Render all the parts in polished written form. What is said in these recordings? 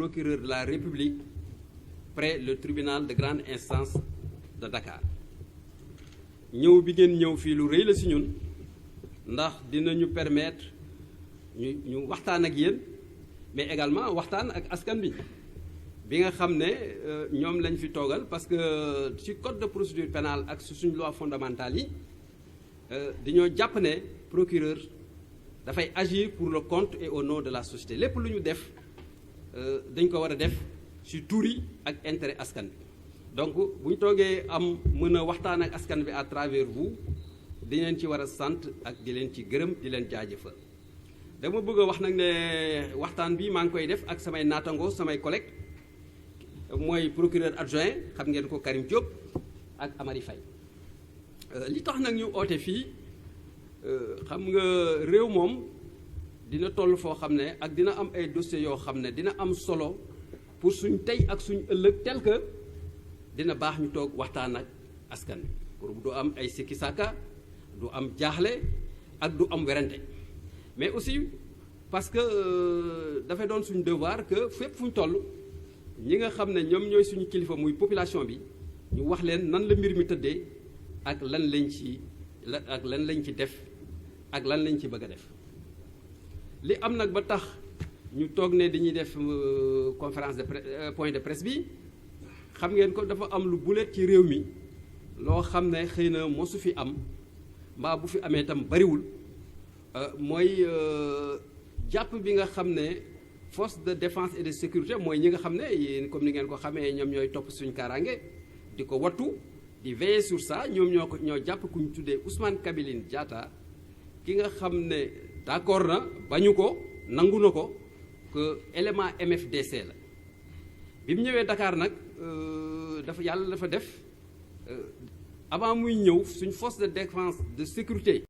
procureur de la République près le tribunal de grande instance de Dakar. ñëw bi ngeen ñëw fii lu rëy la si ñun ndax dinañu permettre ñu waxtaan ak yéen mais également waxtaan ak askan bi nga xam ne ñoom lañ fi toogal parce que ci code de procédure pénale ak su suñu loi fondamentale yi dañoo jàpp ne procureur dafay agir pour le compte et au nom de la société lépp lu ñu def dañ ko war a def ci turi ak intérêt askan bi donc bu ñu toogee am mën a waxtaan ak askan bi à travers vous di leen ci war a sant ak di leen ci gërëm di leen jaajëfal dama bëgg a wax nag ne waxtaan bi maa ngi koy def ak samay naatangoo samay collègues mooy procureur adjoint xam ngeen ko Karim Diop ak Amary Faye li tax nag ñu oote fii xam nga réew moom dina toll foo xam ne ak dina am ay dossiers yoo xam ne dina am solo pour suñ tey ak suñ ëllëg tel que dina baax ñu toog waxtaan ak askan wi pour du am ay sikki sàkka du am jaaxle ak du am werante mais aussi parce que dafay doon suñu devoir que fépp fu ñu toll ñi nga xam ne ñoom ñooy suñu kilifa muy population bi ñu wax leen nan la mbir mi tëddee ak lan lañ ci def ak lan lañ ci bëgg a def li am nag ba tax ñu toog ne dañuy def conférence de point de presse bi xam ngeen ko dafa am lu bulet ci réew mi loo xam ne xëy na mosu fi am mbaa bu fi amee itam bariwul mooy jàpp bi nga xam ne force de défense et de sécurité mooy ñi nga xam ne yéen comme ni ngeen ko xamee ñoom ñooy topp suñu kaaraange di ko wattu di veiller sur ça ñoom ñoo jàpp ku ñu tuddee Ousmane Kabiline Diatta ki nga xam ne d'accord na bañu ko nangu na ko que élément MFDC la bi mu ñëwee Dakar nag yàlla dafa def avant muy ñëw suñ force de défense de sécurité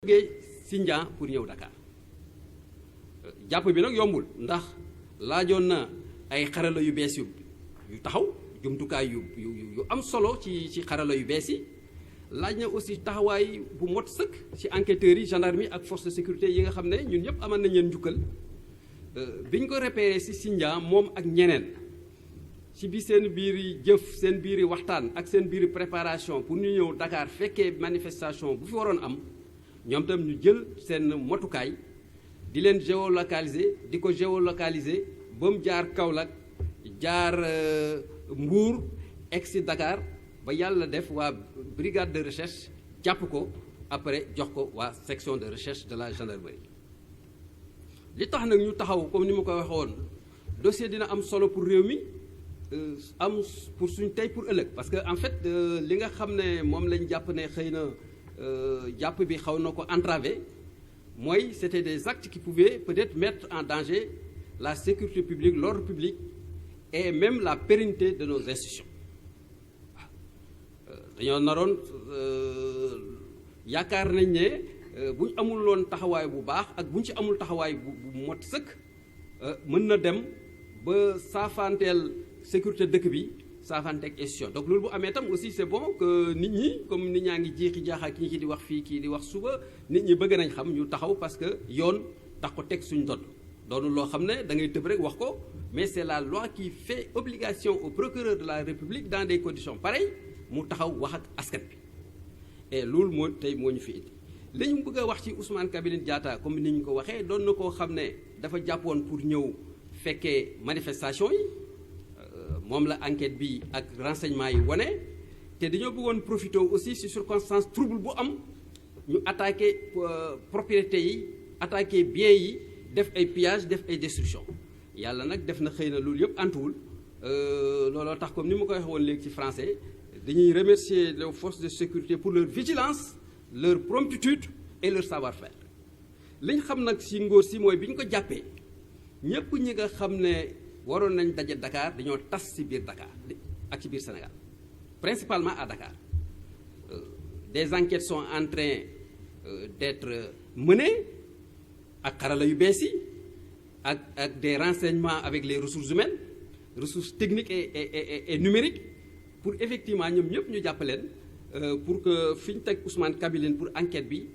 jógee Sindian pour ñëw Dakar jàpp bi nag yombul ndax laajoon na ay xarala yu bees yu taxaw jumtukaay yu am solo ci xarala yu bees yi laaj na aussi taxawaay bu mot sëkk ci enquêteurs yi gendarmerie ak force de sécurité yi nga xam ne ñun ñëpp amal nañ leen njukkal biñ ko repéré ci Sindian moom ak ñeneen ci bi seen biiri jëf seen biiri waxtaan ak seen biiri préparation pour ñu ñëw Dakar fekkee manifestation bu fi waroon am ñoom tam ñu jël seen motukaay di leen géolocaliser di ko géolocaliser ba mu jaar Kaolack jaar Mbour egsi Dakar ba yàlla def waa brigade de recherche jàpp ko après jox ko waa section de recherche de la gendarmerie li tax nag ñu taxaw comme ni ma ko waxoon dossier dina am solo pour réew mi am pour suñ tey pour ëllëg parce que en fait li nga xam ne moom lañ jàpp ne xëy na jàpp bi xaw na ko entravé mooy c'était des actes qui pouvaient peut-être mettre en danger la sécurité publique, l'ordre public et même la pérennité de nos institutions dañoo naroon yaakaar nañ ne bu ñu amul loon taxawaay bu baax ak bu ñu ci amul taxawaay bu mot sëkk mën na dem ba saafanteel sécurité dëkk bi saafanteeg institution donc loolu bu amee tam aussi c'est bon que nit ñi comme nit ñaa ngi jiixi jaaxa ki ñi di wax fii kii di wax suba nit ñi bëgg nañ xam ñu taxaw parce que yoon tax ko teg suñ dodd doonu loo xam ne da ngay tëb rek wax ko mais c'est la loi qui fait obligation au procureur de la République dans des conditions pareilles mu taxaw wax ak askan bi et loolu moo tey moo ñu fi indi li ñu bëgg a wax ci Ousmane Kabiline Diatta comme ni ñu ko waxee doon na koo xam ne dafa jàppoon pour ñëw fekkee manifestation yi moom la enquête bi ak renseignement yi wane te dañoo bëggoon profiter aussi ci circonstance trouble bu am ñu attaquer propriété yi attaquer biens yi def ay pillage def ay destruction yàlla nag def na xëy na loolu yëpp antuwul looloo tax comme ni ma koy waxee woon léegi ci français dañuy remercier les forces de sécurité pour leur vigilance leur promptitude et leur savoir-faire li ñu xam nag ci ngóor si mooy bi ñu ko jàppee ñëpp ñi nga xam ne waroon nañ daje Dakar dañoo tas ci biir Dakar ak ci biir Sénégal principalement à Dakar des enquêtes sont en train d'être menées ak xarala yu bees yi ak des renseignements avec les ressources humaines ressources techniques et numériques pour effectivement ñoom ñëpp ñu jàpp leen pour que fi ñu teg Ousmane Kabiline pour enquête bi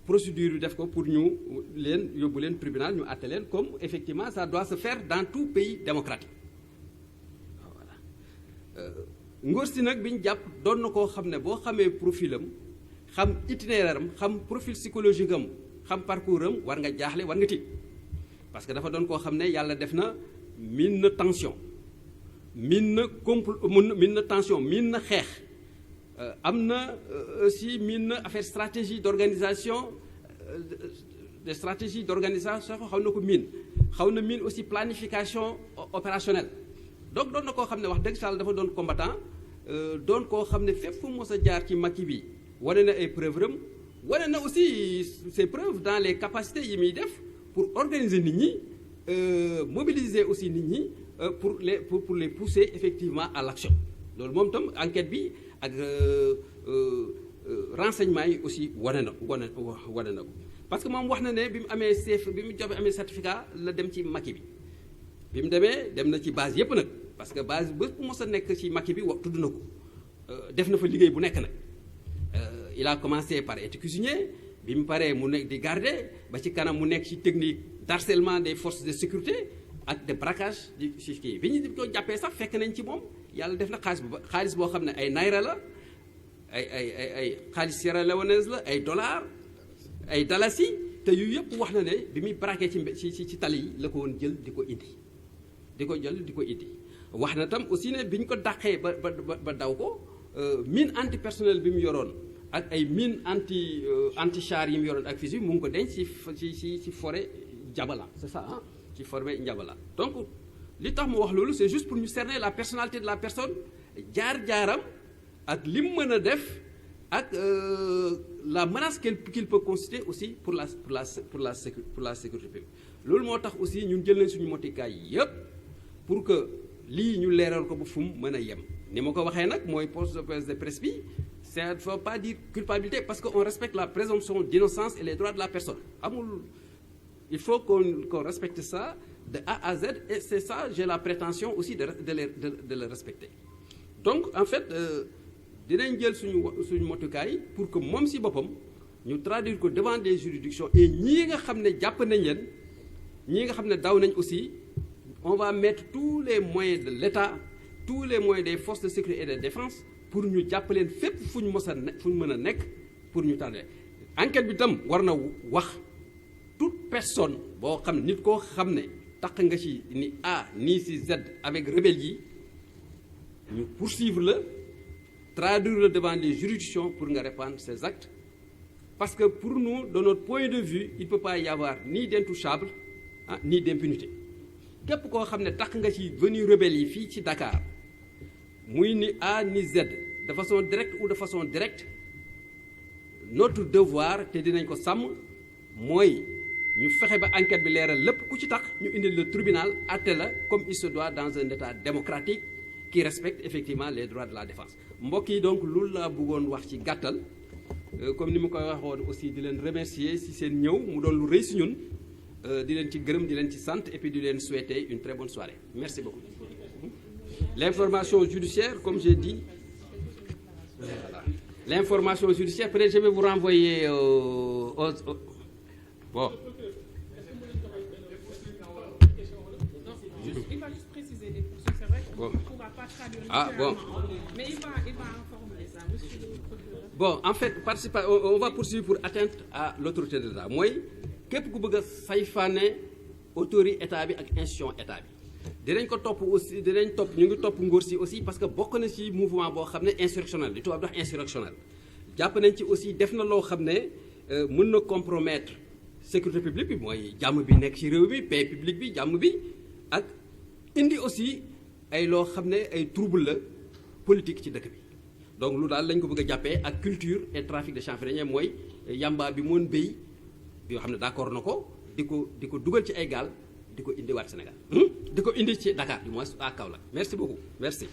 procédure yu def ko pour ñu leen yóbbu leen tribunal ñu àtte leen comme effectivement ça doit se faire dans tout pays démocratique voilà. Ngor si nag bi ñu jàpp doon na koo xam ne boo xamee profil am xam itinéraire am xam profil psychologique am xam parcours am war nga jaaxle war nga tiit parce que dafa doon koo xam ne yàlla def na miin na tension miin na tension miin na xeex am na aussi miin na affaire stratégie d'organisation des stratégies d'organisation xaw na ko miin xaw na miin aussi planification opérationnelle donc doon na koo xam ne wax dëgg Sall dafa doon combattant doon koo xam ne fépp fu mos a jaar ci Macky bi wane na ay preuves am wane na aussi ses preuves dans les capacités yi muy def pour organiser nit ñi mobiliser aussi nit ñi pour les pousser effectivement à l'action loolu moom tam enquête bi ak renseignement yi aussi wane na ko parce que moom wax na ne bi mu amee bi mu joxe amee certificat la dem ci Macky bi mu demee dem na ci base yépp nag parce que base ba mos a nekk ci Macky bi wax tudd na ko def na fa liggéey bu nekk nag il a commencé par être cuisinier bi mu paree mu nekk di garder ba ci kanam mu nekk ci technique d'harcèlement des forces de sécurité ak de braquage di ci kii bi ñu ko jàppee sax fekk nañ ci moom yàlla def na xaalis boo xam ne ay naira la ay xaalis sierra leonaise la ay dollars ay dalasi te yu yëpp wax na ne bi muy braqué ci tali yi la ko woon jël di ko indi wax na tam aussi ne bi ñu ko dàqee ba daw ko mine antipersonnel bi mu yoroon ak ay mine anti char yi mu yoroon ak fusil mu ngi ko denc ci forêt Ndiabala c'est ça ah ci forêt Ndiabala donc li tax mu wax loolu c'est juste pour ñu cerner la personnalité de la personne jaar-jaaram ak li mu mën a def ak la menace qu'il peut constituer aussi pour la sécurité publique loolu moo tax aussi ñun jël nañ suñu motikaay yépp pour que lii ñu leeral ko ba fu mu mën a yem ni ma ko waxee nag mooy poste de presse bi ça ne faut pas dire culpabilité parce que on respecte la présomption d'innocence et les droits de la personne amul il faut qu'on respecte ça de A à Z et c'est ça j'ai la prétention aussi de le respecter donc en fait dinañ jël suñu motukaay pour que moom si boppam ñu traduire ko devant des juridictions et ñii nga xam ne jàpp nañ leen ñii nga xam ne daw nañ aussi on va mettre tous les moyens de l'État tous les moyens des forces de sécurité et de défense pour ñu jàpp leen fépp fu ñu mën a nekk pour ñu tànnee enquête bi tam war na wax toute personne boo xam ne nit koo xam ne tax nga ci ni A ni ci Z avec rebelle yi ñu poursuivre la traduire le devant les juridictions pour nga répandre ces actes parce que pour nous de notre point de vue il peut pas y avoir ni d'intouchable ni d'impunité képp koo xam ne tax nga ci venue rebelle yi fii ci Dakar muy ni A ni Z de façon directe ou de façon directe notre devoir te dinañ ko sàmm mooy ñu fexe ba enquête bi leeral lépp ku ci tax ñu indil le tribunal àtte la comme il se doit dans un état démocratique qui respecte effectivement les droits de la défense mbokk yi donc loolu laa bëggoon wax ci gàttal comme ni ma koy waxoon aussi di leen remercier si seen ñëw mu doon lu rëy si ñun di leen ci gërëm di leen ci sant et puis di leen souhaiter une très bonne soirée merci beaucoup. L'information judiciaire comme j'ai dit voilà. L'information judiciaire peut-être je vais vous renvoyer bon. Il va juste préciser des poursuites, c'est vrai qu'on ne pourra pas traduire littéralement, mais il va informer ça, monsieur le procureur. Bon, en fait, on va poursuivre pour atteinte à l'autorité de l'État. mooy képp ku bëgg a sayfaane autorité état bi ak institution état bi dinañ ko topp aussi ñu ngi topp Ngor si aussi parce que bokk na ci mouvement boo xam ne insurrectionnel li tubaab di wax insurrectionnel jàpp nañ ci aussi def na loo xam ne mën na compromettre sécurité publique bi mooy jàmm bi nekk ci réew mi paix publique bi jàmm bi ak indi aussi ay loo xam ne ay trouble la politique ci dëkk bi donc lu daal lañ ko bëgg a jàppee ak culture et trafic de chanvre mooy yamba bi moon béy yoo xam ne d'accord na ko di ko dugal ci ay gaal di ko indiwaat Sénégal di ko indi ci Dakar du moins à Kaolack merci beaucoup merci